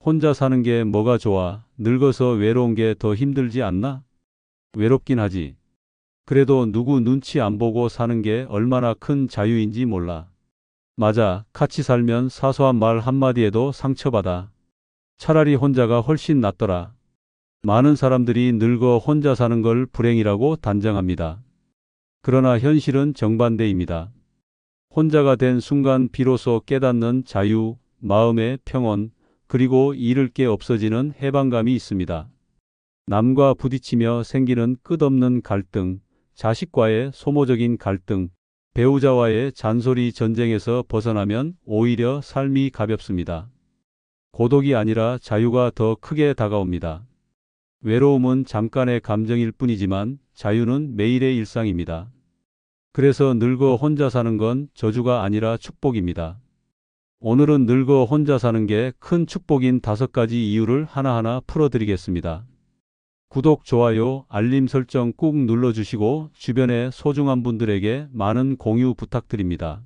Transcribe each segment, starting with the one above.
혼자 사는 게 뭐가 좋아? 늙어서 외로운 게 더 힘들지 않나? 외롭긴 하지. 그래도 누구 눈치 안 보고 사는 게 얼마나 큰 자유인지 몰라. 맞아. 같이 살면 사소한 말 한마디에도 상처받아. 차라리 혼자가 훨씬 낫더라. 많은 사람들이 늙어 혼자 사는 걸 불행이라고 단정합니다. 그러나 현실은 정반대입니다. 혼자가 된 순간 비로소 깨닫는 자유, 마음의 평온, 그리고 잃을 게 없어지는 해방감이 있습니다. 남과 부딪히며 생기는 끝없는 갈등, 자식과의 소모적인 갈등, 배우자와의 잔소리 전쟁에서 벗어나면 오히려 삶이 가볍습니다. 고독이 아니라 자유가 더 크게 다가옵니다. 외로움은 잠깐의 감정일 뿐이지만 자유는 매일의 일상입니다. 그래서 늙어 혼자 사는 건 저주가 아니라 축복입니다. 오늘은 늙어 혼자 사는 게 큰 축복인 5가지 이유를 하나하나 풀어드리겠습니다. 구독, 좋아요, 알림 설정 꾹 눌러주시고 주변의 소중한 분들에게 많은 공유 부탁드립니다.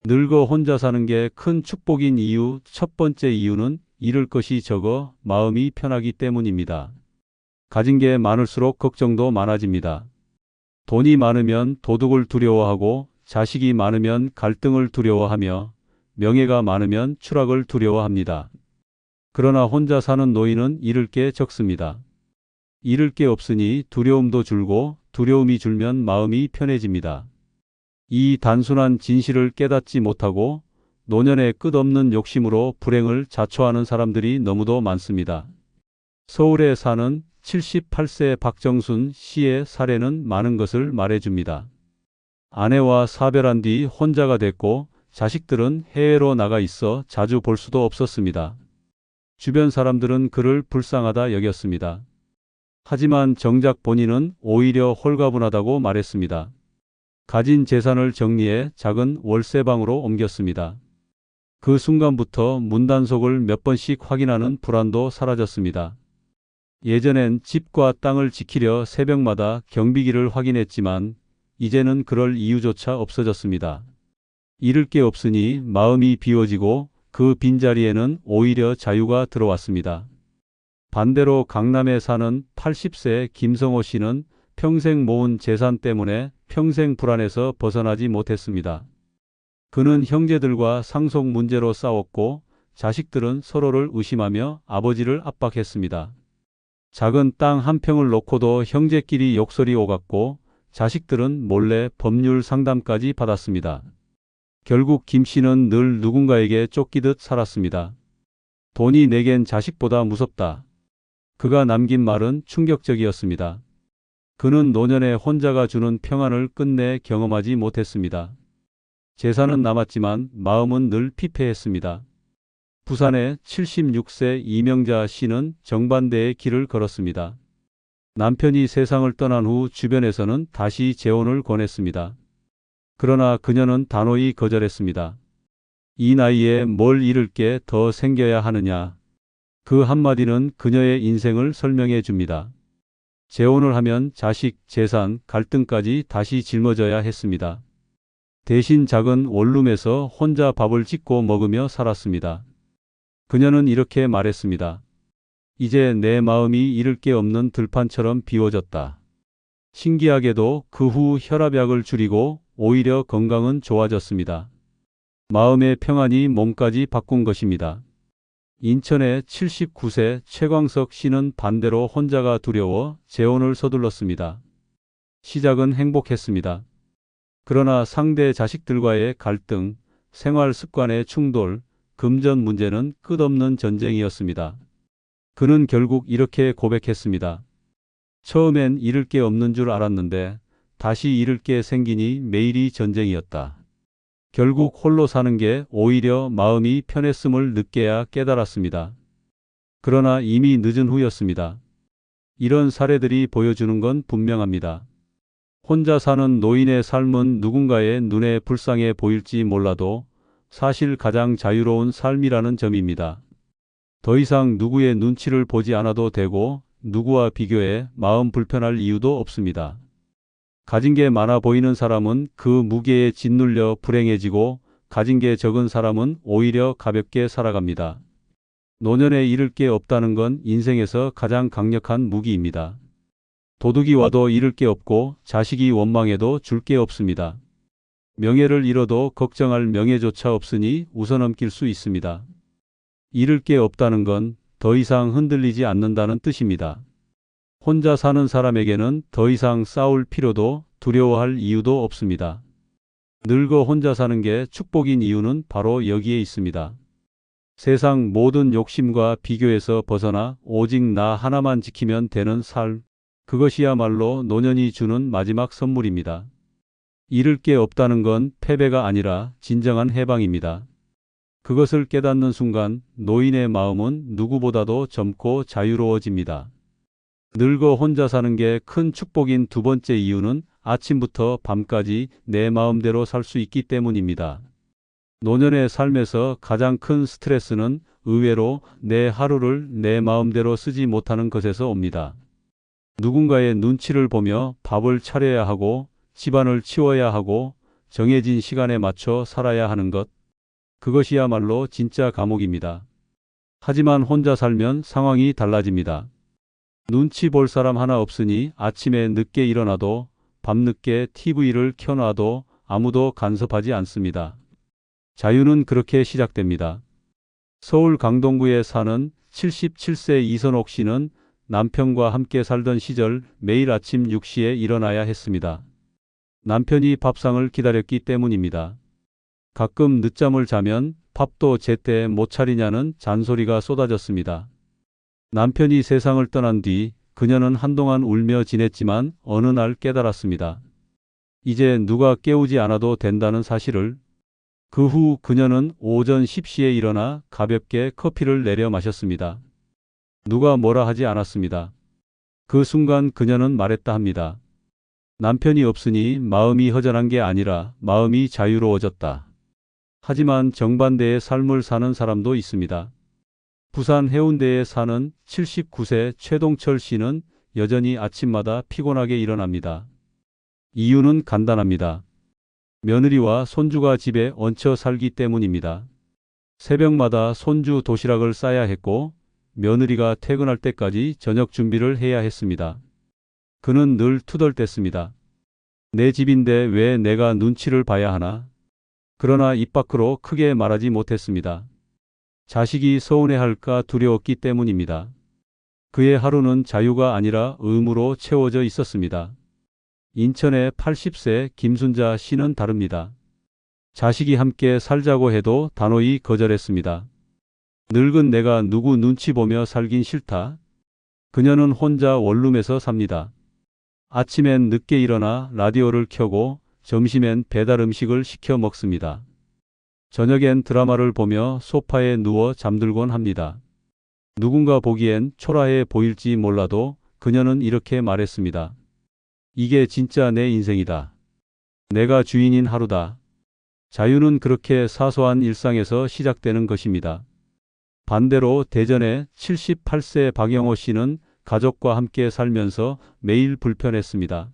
늙어 혼자 사는 게 큰 축복인 이유, 첫 번째 이유는 잃을 것이 적어 마음이 편하기 때문입니다. 가진 게 많을수록 걱정도 많아집니다. 돈이 많으면 도둑을 두려워하고, 자식이 많으면 갈등을 두려워하며, 명예가 많으면 추락을 두려워합니다. 그러나 혼자 사는 노인은 잃을 게 적습니다. 잃을 게 없으니 두려움도 줄고, 두려움이 줄면 마음이 편해집니다. 이 단순한 진실을 깨닫지 못하고 노년의 끝없는 욕심으로 불행을 자초하는 사람들이 너무도 많습니다. 서울에 사는 78세 박정순 씨의 사례는 많은 것을 말해줍니다. 아내와 사별한 뒤 혼자가 됐고, 자식들은 해외로 나가 있어 자주 볼 수도 없었습니다. 주변 사람들은 그를 불쌍하다 여겼습니다. 하지만 정작 본인은 오히려 홀가분하다고 말했습니다. 가진 재산을 정리해 작은 월세방으로 옮겼습니다. 그 순간부터 문단속을 몇 번씩 확인하는 불안도 사라졌습니다. 예전엔 집과 땅을 지키려 새벽마다 경비기를 확인했지만 이제는 그럴 이유조차 없어졌습니다. 잃을 게 없으니 마음이 비워지고 그 빈자리에는 오히려 자유가 들어왔습니다. 반대로 강남에 사는 80세 김성호 씨는 평생 모은 재산 때문에 평생 불안에서 벗어나지 못했습니다. 그는 형제들과 상속 문제로 싸웠고, 자식들은 서로를 의심하며 아버지를 압박했습니다. 작은 땅 한 평을 놓고도 형제끼리 욕설이 오갔고, 자식들은 몰래 법률 상담까지 받았습니다. 결국 김 씨는 늘 누군가에게 쫓기듯 살았습니다. 돈이 내겐 자식보다 무섭다. 그가 남긴 말은 충격적이었습니다. 그는 노년에 혼자가 주는 평안을 끝내 경험하지 못했습니다. 재산은 남았지만 마음은 늘 피폐했습니다. 부산의 76세 이명자 씨는 정반대의 길을 걸었습니다. 남편이 세상을 떠난 후 주변에서는 다시 재혼을 권했습니다. 그러나 그녀는 단호히 거절했습니다. 이 나이에 뭘 잃을 게 더 생겨야 하느냐. 그 한마디는 그녀의 인생을 설명해 줍니다. 재혼을 하면 자식, 재산, 갈등까지 다시 짊어져야 했습니다. 대신 작은 원룸에서 혼자 밥을 짓고 먹으며 살았습니다. 그녀는 이렇게 말했습니다. 이제 내 마음이 잃을 게 없는 들판처럼 비워졌다. 신기하게도 그 후 혈압약을 줄이고 오히려 건강은 좋아졌습니다. 마음의 평안이 몸까지 바꾼 것입니다. 인천의 79세 최광석 씨는 반대로 혼자가 두려워 재혼을 서둘렀습니다. 시작은 행복했습니다. 그러나 상대 자식들과의 갈등, 생활 습관의 충돌, 금전 문제는 끝없는 전쟁이었습니다. 그는 결국 이렇게 고백했습니다. 처음엔 잃을 게 없는 줄 알았는데 다시 잃을 게 생기니 매일이 전쟁이었다. 결국 홀로 사는 게 오히려 마음이 편했음을 늦게야 깨달았습니다. 그러나 이미 늦은 후였습니다. 이런 사례들이 보여주는 건 분명합니다. 혼자 사는 노인의 삶은 누군가의 눈에 불쌍해 보일지 몰라도 사실 가장 자유로운 삶이라는 점입니다. 더 이상 누구의 눈치를 보지 않아도 되고 누구와 비교해 마음 불편할 이유도 없습니다. 가진 게 많아 보이는 사람은 그 무게에 짓눌려 불행해지고, 가진 게 적은 사람은 오히려 가볍게 살아갑니다. 노년에 잃을 게 없다는 건 인생에서 가장 강력한 무기입니다. 도둑이 와도 잃을 게 없고 자식이 원망해도 줄 게 없습니다. 명예를 잃어도 걱정할 명예조차 없으니 웃어넘길 수 있습니다. 잃을 게 없다는 건 더 이상 흔들리지 않는다는 뜻입니다. 혼자 사는 사람에게는 더 이상 싸울 필요도 두려워할 이유도 없습니다. 늙어 혼자 사는 게 축복인 이유는 바로 여기에 있습니다. 세상 모든 욕심과 비교에서 벗어나 오직 나 하나만 지키면 되는 삶, 그것이야말로 노년이 주는 마지막 선물입니다. 잃을 게 없다는 건 패배가 아니라 진정한 해방입니다. 그것을 깨닫는 순간 노인의 마음은 누구보다도 젊고 자유로워집니다. 늙어 혼자 사는 게 큰 축복인 두 번째 이유는 아침부터 밤까지 내 마음대로 살 수 있기 때문입니다. 노년의 삶에서 가장 큰 스트레스는 의외로 내 하루를 내 마음대로 쓰지 못하는 것에서 옵니다. 누군가의 눈치를 보며 밥을 차려야 하고 집안을 치워야 하고 정해진 시간에 맞춰 살아야 하는 것, 그것이야말로 진짜 감옥입니다. 하지만 혼자 살면 상황이 달라집니다. 눈치 볼 사람 하나 없으니 아침에 늦게 일어나도 밤늦게 TV를 켜놔도 아무도 간섭하지 않습니다. 자유는 그렇게 시작됩니다. 서울 강동구에 사는 77세 이선옥 씨는 남편과 함께 살던 시절 매일 아침 6시에 일어나야 했습니다. 남편이 밥상을 기다렸기 때문입니다. 가끔 늦잠을 자면 밥도 제때 못 차리냐는 잔소리가 쏟아졌습니다. 남편이 세상을 떠난 뒤 그녀는 한동안 울며 지냈지만 어느 날 깨달았습니다. 이제 누가 깨우지 않아도 된다는 사실을. 그 후 그녀는 오전 10시에 일어나 가볍게 커피를 내려 마셨습니다. 누가 뭐라 하지 않았습니다. 그 순간 그녀는 말했다 합니다. 남편이 없으니 마음이 허전한 게 아니라 마음이 자유로워졌다. 하지만 정반대의 삶을 사는 사람도 있습니다. 부산 해운대에 사는 79세 최동철 씨는 여전히 아침마다 피곤하게 일어납니다. 이유는 간단합니다. 며느리와 손주가 집에 얹혀 살기 때문입니다. 새벽마다 손주 도시락을 싸야 했고 며느리가 퇴근할 때까지 저녁 준비를 해야 했습니다. 그는 늘 투덜댔습니다. 내 집인데 왜 내가 눈치를 봐야 하나? 그러나 입 밖으로 크게 말하지 못했습니다. 자식이 서운해할까 두려웠기 때문입니다. 그의 하루는 자유가 아니라 의무로 채워져 있었습니다. 인천의 80세 김순자 씨는 다릅니다. 자식이 함께 살자고 해도 단호히 거절했습니다. 늙은 내가 누구 눈치 보며 살긴 싫다. 그녀는 혼자 원룸에서 삽니다. 아침엔 늦게 일어나 라디오를 켜고 점심엔 배달 음식을 시켜 먹습니다. 저녁엔 드라마를 보며 소파에 누워 잠들곤 합니다. 누군가 보기엔 초라해 보일지 몰라도 그녀는 이렇게 말했습니다. 이게 진짜 내 인생이다. 내가 주인인 하루다. 자유는 그렇게 사소한 일상에서 시작되는 것입니다. 반대로 대전의 78세 박영호 씨는 가족과 함께 살면서 매일 불편했습니다.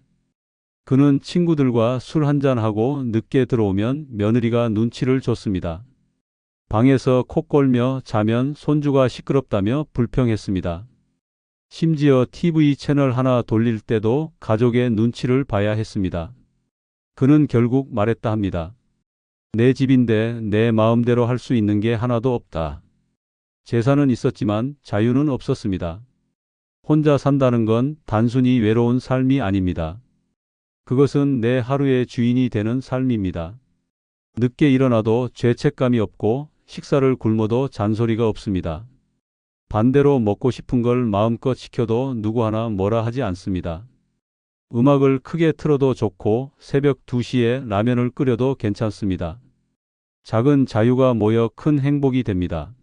그는 친구들과 술 한잔하고 늦게 들어오면 며느리가 눈치를 줬습니다. 방에서 콕골며 자면 손주가 시끄럽다며 불평했습니다. 심지어 TV 채널 하나 돌릴 때도 가족의 눈치를 봐야 했습니다. 그는 결국 말했다 합니다. 내 집인데 내 마음대로 할 수 있는 게 하나도 없다. 재산은 있었지만 자유는 없었습니다. 혼자 산다는 건 단순히 외로운 삶이 아닙니다. 그것은 내 하루의 주인이 되는 삶입니다. 늦게 일어나도 죄책감이 없고 식사를 굶어도 잔소리가 없습니다. 반대로 먹고 싶은 걸 마음껏 시켜도 누구 하나 뭐라 하지 않습니다. 음악을 크게 틀어도 좋고 새벽 2시에 라면을 끓여도 괜찮습니다. 작은 자유가 모여 큰 행복이 됩니다.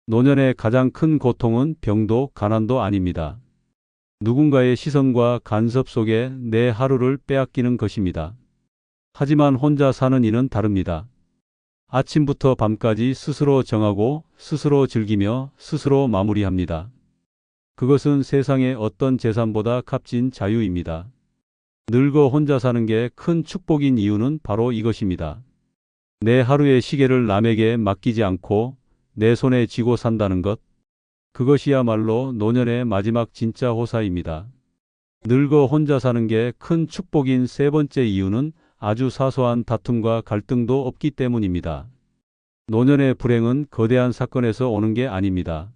노년의 가장 큰 고통은 병도 가난도 아닙니다. 누군가의 시선과 간섭 속에 내 하루를 빼앗기는 것입니다. 하지만 혼자 사는 이는 다릅니다. 아침부터 밤까지 스스로 정하고 스스로 즐기며 스스로 마무리합니다. 그것은 세상의 어떤 재산보다 값진 자유입니다. 늙어 혼자 사는 게 큰 축복인 이유는 바로 이것입니다. 내 하루의 시계를 남에게 맡기지 않고 내 손에 쥐고 산다는 것, 그것이야말로 노년의 마지막 진짜 호사입니다. 늙어 혼자 사는 게 큰 축복인 세 번째 이유는 아주 사소한 다툼과 갈등도 없기 때문입니다. 노년의 불행은 거대한 사건에서 오는 게 아닙니다.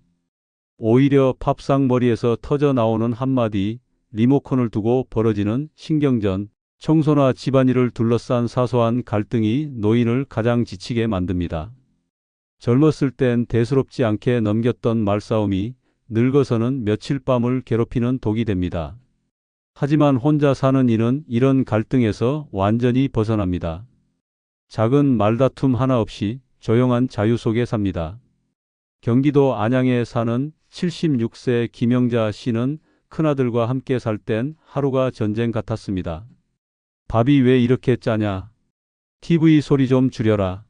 오히려 팝상 머리에서 터져 나오는 한마디, 리모컨을 두고 벌어지는 신경전, 청소나 집안일을 둘러싼 사소한 갈등이 노인을 가장 지치게 만듭니다. 젊었을 땐 대수롭지 않게 넘겼던 말싸움이 늙어서는 며칠 밤을 괴롭히는 독이 됩니다. 하지만 혼자 사는 이는 이런 갈등에서 완전히 벗어납니다. 작은 말다툼 하나 없이 조용한 자유 속에 삽니다. 경기도 안양에 사는 76세 김영자 씨는 큰아들과 함께 살 땐 하루가 전쟁 같았습니다. 밥이 왜 이렇게 짜냐? TV 소리 좀 줄여라.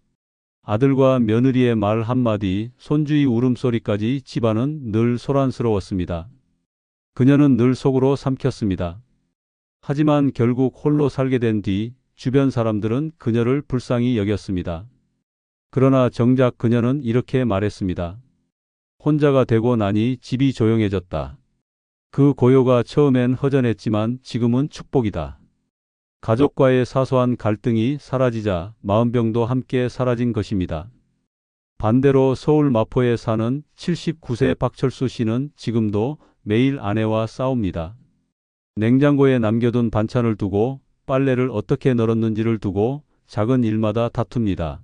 아들과 며느리의 말 한마디, 손주의 울음소리까지 집안은 늘 소란스러웠습니다. 그녀는 늘 속으로 삼켰습니다. 하지만 결국 홀로 살게 된 뒤 주변 사람들은 그녀를 불쌍히 여겼습니다. 그러나 정작 그녀는 이렇게 말했습니다. 혼자가 되고 나니 집이 조용해졌다. 그 고요가 처음엔 허전했지만 지금은 축복이다. 가족과의 사소한 갈등이 사라지자 마음병도 함께 사라진 것입니다. 반대로 서울 마포에 사는 79세 박철수 씨는 지금도 매일 아내와 싸웁니다. 냉장고에 남겨둔 반찬을 두고 빨래를 어떻게 널었는지를 두고 작은 일마다 다툽니다.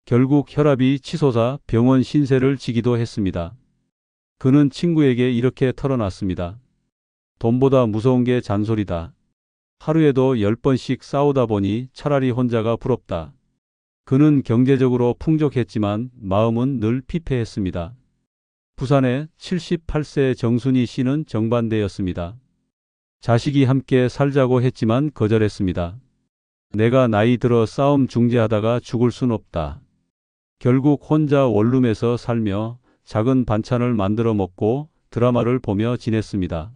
결국 혈압이 치솟아 병원 신세를 지기도 했습니다. 그는 친구에게 이렇게 털어놨습니다. 돈보다 무서운 게 잔소리다. 하루에도 10번씩 싸우다 보니 차라리 혼자가 부럽다. 그는 경제적으로 풍족했지만 마음은 늘 피폐했습니다. 부산의 78세 정순희 씨는 정반대였습니다. 자식이 함께 살자고 했지만 거절했습니다. 내가 나이 들어 싸움 중재하다가 죽을 순 없다. 결국 혼자 원룸에서 살며 작은 반찬을 만들어 먹고 드라마를 보며 지냈습니다.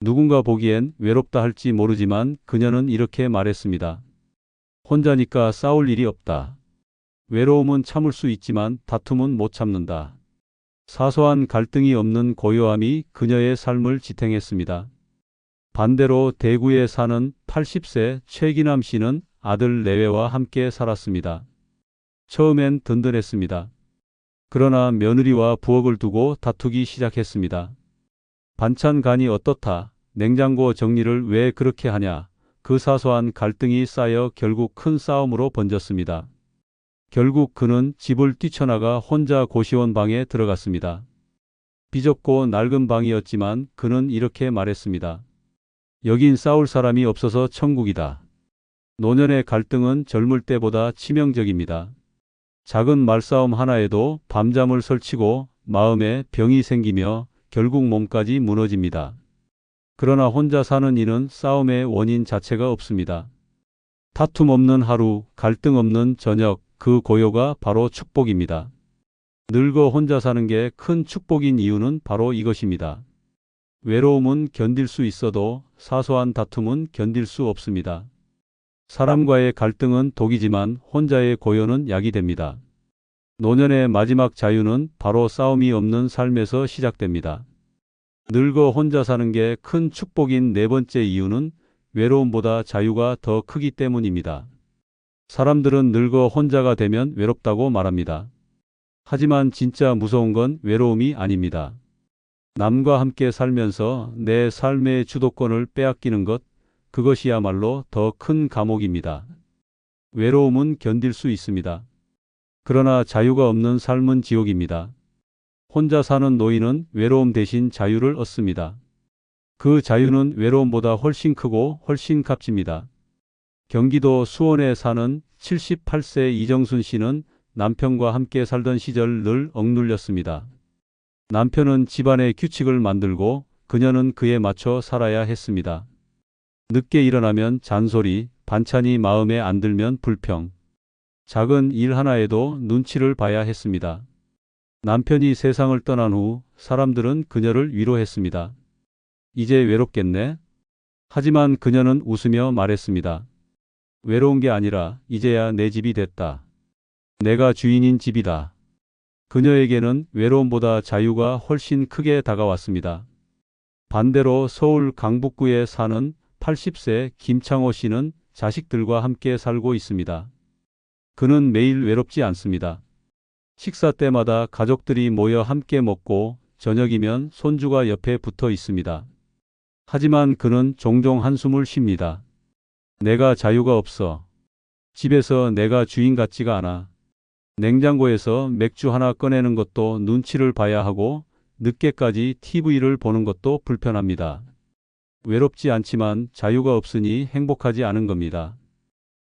누군가 보기엔 외롭다 할지 모르지만 그녀는 이렇게 말했습니다. 혼자니까 싸울 일이 없다. 외로움은 참을 수 있지만 다툼은 못 참는다. 사소한 갈등이 없는 고요함이 그녀의 삶을 지탱했습니다. 반대로 대구에 사는 80세 최기남 씨는 아들 내외와 함께 살았습니다. 처음엔 든든했습니다. 그러나 며느리와 부엌을 두고 다투기 시작했습니다. 반찬 간이 어떻다, 냉장고 정리를 왜 그렇게 하냐, 그 사소한 갈등이 쌓여 결국 큰 싸움으로 번졌습니다. 결국 그는 집을 뛰쳐나가 혼자 고시원 방에 들어갔습니다. 비좁고 낡은 방이었지만 그는 이렇게 말했습니다. 여긴 싸울 사람이 없어서 천국이다. 노년의 갈등은 젊을 때보다 치명적입니다. 작은 말싸움 하나에도 밤잠을 설치고 마음에 병이 생기며 결국 몸까지 무너집니다. 그러나 혼자 사는 이는 싸움의 원인 자체가 없습니다. 다툼 없는 하루, 갈등 없는 저녁, 그 고요가 바로 축복입니다. 늙어 혼자 사는 게 큰 축복인 이유는 바로 이것입니다. 외로움은 견딜 수 있어도 사소한 다툼은 견딜 수 없습니다. 사람과의 갈등은 독이지만 혼자의 고요는 약이 됩니다. 노년의 마지막 자유는 바로 싸움이 없는 삶에서 시작됩니다. 늙어 혼자 사는 게 큰 축복인 네 번째 이유는 외로움보다 자유가 더 크기 때문입니다. 사람들은 늙어 혼자가 되면 외롭다고 말합니다. 하지만 진짜 무서운 건 외로움이 아닙니다. 남과 함께 살면서 내 삶의 주도권을 빼앗기는 것, 그것이야말로 더 큰 감옥입니다. 외로움은 견딜 수 있습니다. 그러나 자유가 없는 삶은 지옥입니다. 혼자 사는 노인은 외로움 대신 자유를 얻습니다. 그 자유는 외로움보다 훨씬 크고 훨씬 값집니다. 경기도 수원에 사는 78세 이정순 씨는 남편과 함께 살던 시절 늘 억눌렸습니다. 남편은 집안의 규칙을 만들고 그녀는 그에 맞춰 살아야 했습니다. 늦게 일어나면 잔소리, 반찬이 마음에 안 들면 불평. 작은 일 하나에도 눈치를 봐야 했습니다. 남편이 세상을 떠난 후 사람들은 그녀를 위로했습니다. 이제 외롭겠네? 하지만 그녀는 웃으며 말했습니다. 외로운 게 아니라 이제야 내 집이 됐다. 내가 주인인 집이다. 그녀에게는 외로움보다 자유가 훨씬 크게 다가왔습니다. 반대로 서울 강북구에 사는 80세 김창호 씨는 자식들과 함께 살고 있습니다. 그는 매일 외롭지 않습니다. 식사 때마다 가족들이 모여 함께 먹고 저녁이면 손주가 옆에 붙어 있습니다. 하지만 그는 종종 한숨을 쉽니다. 내가 자유가 없어. 집에서 내가 주인 같지가 않아. 냉장고에서 맥주 하나 꺼내는 것도 눈치를 봐야 하고 늦게까지 TV를 보는 것도 불편합니다. 외롭지 않지만 자유가 없으니 행복하지 않은 겁니다.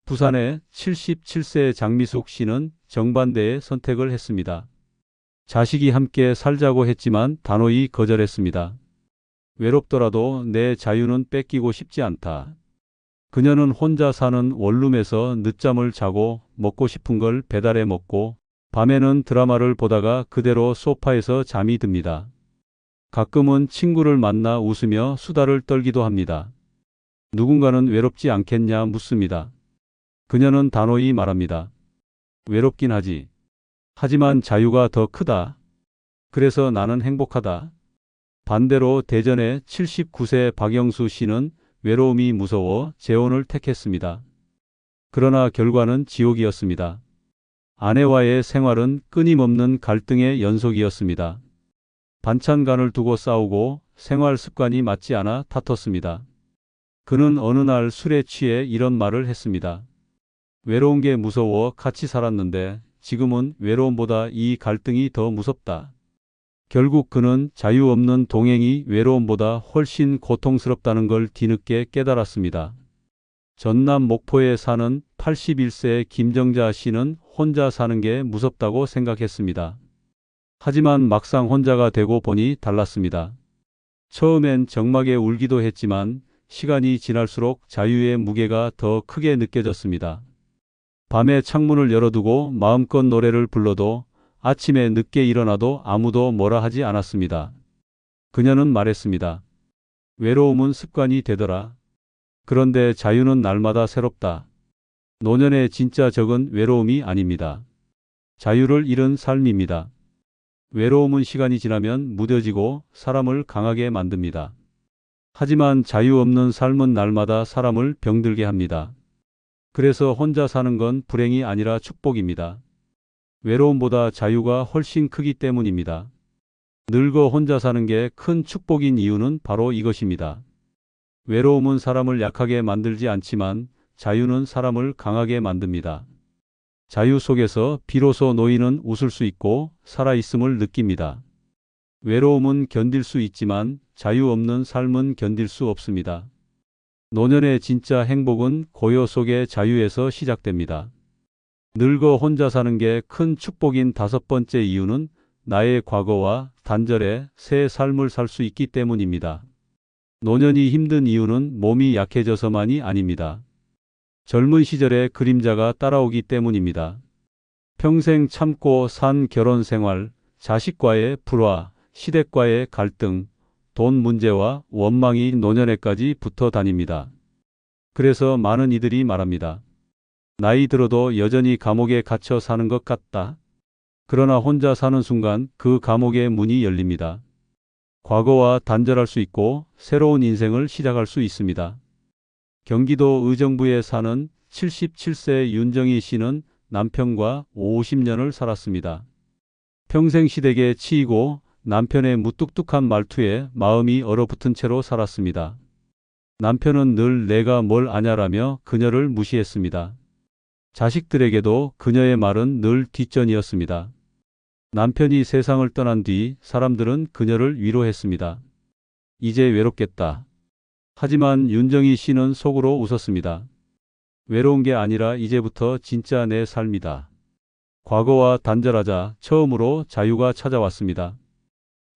부산의 77세 장미숙 씨는 정반대의 선택을 했습니다. 자식이 함께 살자고 했지만 단호히 거절했습니다. 외롭더라도 내 자유는 뺏기고 싶지 않다. 그녀는 혼자 사는 원룸에서 늦잠을 자고 먹고 싶은 걸 배달해 먹고 밤에는 드라마를 보다가 그대로 소파에서 잠이 듭니다. 가끔은 친구를 만나 웃으며 수다를 떨기도 합니다. 누군가는 외롭지 않겠냐 묻습니다. 그녀는 단호히 말합니다. 외롭긴 하지. 하지만 자유가 더 크다. 그래서 나는 행복하다. 반대로 대전의 79세 박영수 씨는 외로움이 무서워 재혼을 택했습니다. 그러나 결과는 지옥이었습니다. 아내와의 생활은 끊임없는 갈등의 연속이었습니다. 반찬간을 두고 싸우고 생활 습관이 맞지 않아 다퉜습니다. 그는 어느 날 술에 취해 이런 말을 했습니다. 외로운 게 무서워 같이 살았는데 지금은 외로움보다 이 갈등이 더 무섭다. 결국 그는 자유 없는 동행이 외로움보다 훨씬 고통스럽다는 걸 뒤늦게 깨달았습니다. 전남 목포에 사는 81세 김정자 씨는 혼자 사는 게 무섭다고 생각했습니다. 하지만 막상 혼자가 되고 보니 달랐습니다. 처음엔 적막에 울기도 했지만 시간이 지날수록 자유의 무게가 더 크게 느껴졌습니다. 밤에 창문을 열어두고 마음껏 노래를 불러도 아침에 늦게 일어나도 아무도 뭐라 하지 않았습니다. 그녀는 말했습니다. 외로움은 습관이 되더라. 그런데 자유는 날마다 새롭다. 노년의 진짜 적은 외로움이 아닙니다. 자유를 잃은 삶입니다. 외로움은 시간이 지나면 무뎌지고 사람을 강하게 만듭니다. 하지만 자유 없는 삶은 날마다 사람을 병들게 합니다. 그래서 혼자 사는 건 불행이 아니라 축복입니다. 외로움보다 자유가 훨씬 크기 때문입니다. 늙어 혼자 사는 게 큰 축복인 이유는 바로 이것입니다. 외로움은 사람을 약하게 만들지 않지만 자유는 사람을 강하게 만듭니다. 자유 속에서 비로소 노인은 웃을 수 있고 살아있음을 느낍니다. 외로움은 견딜 수 있지만 자유 없는 삶은 견딜 수 없습니다. 노년의 진짜 행복은 고요 속의 자유에서 시작됩니다. 늙어 혼자 사는 게 큰 축복인 다섯 번째 이유는 나의 과거와 단절해 새 삶을 살 수 있기 때문입니다. 노년이 힘든 이유는 몸이 약해져서만이 아닙니다. 젊은 시절의 그림자가 따라오기 때문입니다. 평생 참고 산 결혼 생활, 자식과의 불화, 시댁과의 갈등, 돈 문제와 원망이 노년에까지 붙어 다닙니다. 그래서 많은 이들이 말합니다. 나이 들어도 여전히 감옥에 갇혀 사는 것 같다. 그러나 혼자 사는 순간 그 감옥의 문이 열립니다. 과거와 단절할 수 있고 새로운 인생을 시작할 수 있습니다. 경기도 의정부에 사는 77세 윤정희 씨는 남편과 50년을 살았습니다. 평생 시댁에 치이고 남편의 무뚝뚝한 말투에 마음이 얼어붙은 채로 살았습니다. 남편은 늘 내가 뭘 아냐라며 그녀를 무시했습니다. 자식들에게도 그녀의 말은 늘 뒷전이었습니다. 남편이 세상을 떠난 뒤 사람들은 그녀를 위로했습니다. 이제 외롭겠다. 하지만 윤정희 씨는 속으로 웃었습니다. 외로운 게 아니라 이제부터 진짜 내 삶이다. 과거와 단절하자 처음으로 자유가 찾아왔습니다.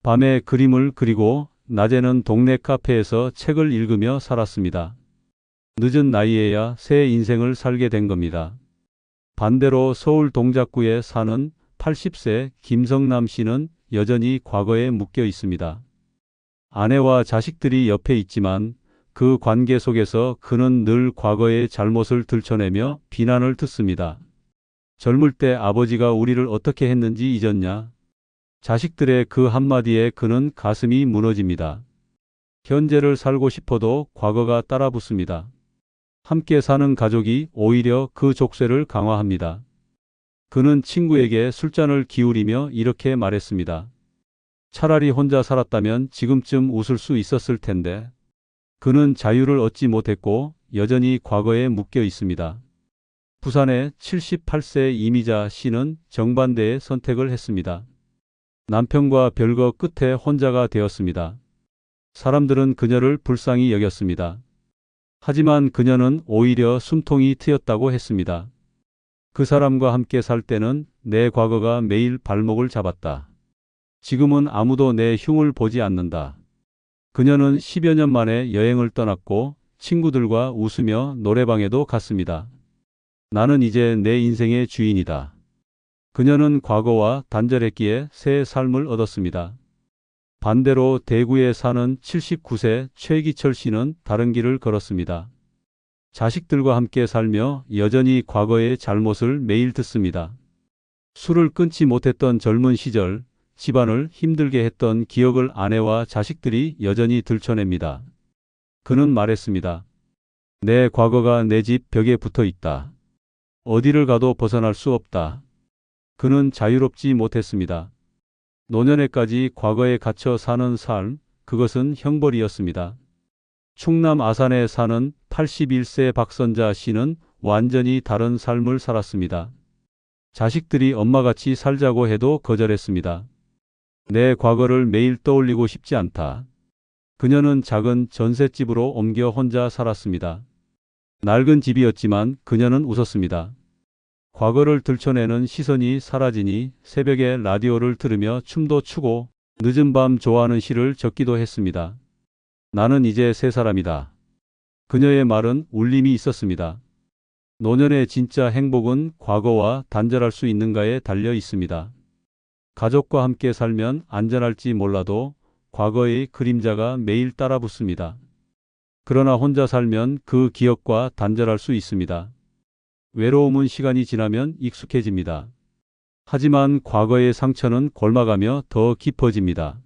밤에 그림을 그리고 낮에는 동네 카페에서 책을 읽으며 살았습니다. 늦은 나이에야 새 인생을 살게 된 겁니다. 반대로 서울 동작구에 사는 80세 김성남 씨는 여전히 과거에 묶여 있습니다. 아내와 자식들이 옆에 있지만 그 관계 속에서 그는 늘 과거의 잘못을 들춰내며 비난을 듣습니다. 젊을 때 아버지가 우리를 어떻게 했는지 잊었냐? 자식들의 그 한마디에 그는 가슴이 무너집니다. 현재를 살고 싶어도 과거가 따라붙습니다. 함께 사는 가족이 오히려 그 족쇄를 강화합니다. 그는 친구에게 술잔을 기울이며 이렇게 말했습니다. 차라리 혼자 살았다면 지금쯤 웃을 수 있었을 텐데. 그는 자유를 얻지 못했고 여전히 과거에 묶여 있습니다. 부산의 78세 이미자 씨는 정반대의 선택을 했습니다. 남편과 별거 끝에 혼자가 되었습니다. 사람들은 그녀를 불쌍히 여겼습니다. 하지만 그녀는 오히려 숨통이 트였다고 했습니다. 그 사람과 함께 살 때는 내 과거가 매일 발목을 잡았다. 지금은 아무도 내 흉을 보지 않는다. 그녀는 10여 년 만에 여행을 떠났고 친구들과 웃으며 노래방에도 갔습니다. 나는 이제 내 인생의 주인이다. 그녀는 과거와 단절했기에 새 삶을 얻었습니다. 반대로 대구에 사는 79세 최기철 씨는 다른 길을 걸었습니다. 자식들과 함께 살며 여전히 과거의 잘못을 매일 듣습니다. 술을 끊지 못했던 젊은 시절, 집안을 힘들게 했던 기억을 아내와 자식들이 여전히 들춰냅니다. 그는 말했습니다. 내 과거가 내 집 벽에 붙어 있다. 어디를 가도 벗어날 수 없다. 그는 자유롭지 못했습니다. 노년에까지 과거에 갇혀 사는 삶, 그것은 형벌이었습니다. 충남 아산에 사는 81세 박선자 씨는 완전히 다른 삶을 살았습니다. 자식들이 엄마같이 살자고 해도 거절했습니다. 내 과거를 매일 떠올리고 싶지 않다. 그녀는 작은 전셋집으로 옮겨 혼자 살았습니다. 낡은 집이었지만 그녀는 웃었습니다. 과거를 들춰내는 시선이 사라지니 새벽에 라디오를 들으며 춤도 추고 늦은 밤 좋아하는 시를 적기도 했습니다. 나는 이제 새 사람이다. 그녀의 말은 울림이 있었습니다. 노년의 진짜 행복은 과거와 단절할 수 있는가에 달려 있습니다. 가족과 함께 살면 안전할지 몰라도 과거의 그림자가 매일 따라붙습니다. 그러나 혼자 살면 그 기억과 단절할 수 있습니다. 외로움은 시간이 지나면 익숙해집니다. 하지만 과거의 상처는 골마가며 더 깊어집니다.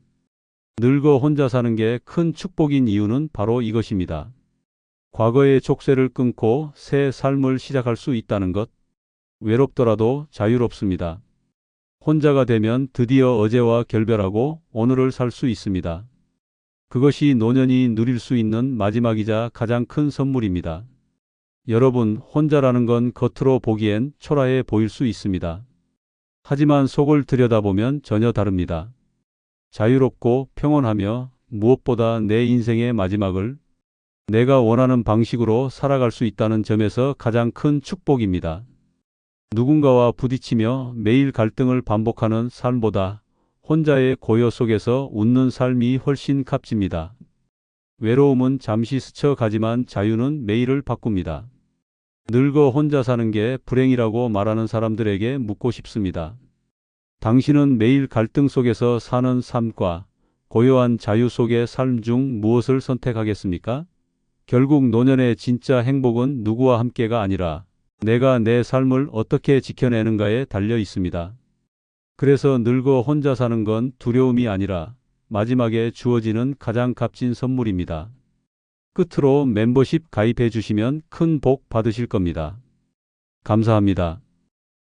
늙어 혼자 사는 게 큰 축복인 이유는 바로 이것입니다. 과거의 족쇄를 끊고 새 삶을 시작할 수 있다는 것. 외롭더라도 자유롭습니다. 혼자가 되면 드디어 어제와 결별하고 오늘을 살 수 있습니다. 그것이 노년이 누릴 수 있는 마지막이자 가장 큰 선물입니다. 여러분, 혼자라는 건 겉으로 보기엔 초라해 보일 수 있습니다. 하지만 속을 들여다보면 전혀 다릅니다. 자유롭고 평온하며 무엇보다 내 인생의 마지막을 내가 원하는 방식으로 살아갈 수 있다는 점에서 가장 큰 축복입니다. 누군가와 부딪히며 매일 갈등을 반복하는 삶보다 혼자의 고요 속에서 웃는 삶이 훨씬 값집니다. 외로움은 잠시 스쳐가지만 자유는 매일을 바꿉니다. 늙어 혼자 사는 게 불행이라고 말하는 사람들에게 묻고 싶습니다. 당신은 매일 갈등 속에서 사는 삶과 고요한 자유 속의 삶 중 무엇을 선택하겠습니까? 결국 노년의 진짜 행복은 누구와 함께가 아니라 내가 내 삶을 어떻게 지켜내는가에 달려 있습니다. 그래서 늙어 혼자 사는 건 두려움이 아니라 마지막에 주어지는 가장 값진 선물입니다. 끝으로 멤버십 가입해 주시면 큰 복 받으실 겁니다. 감사합니다.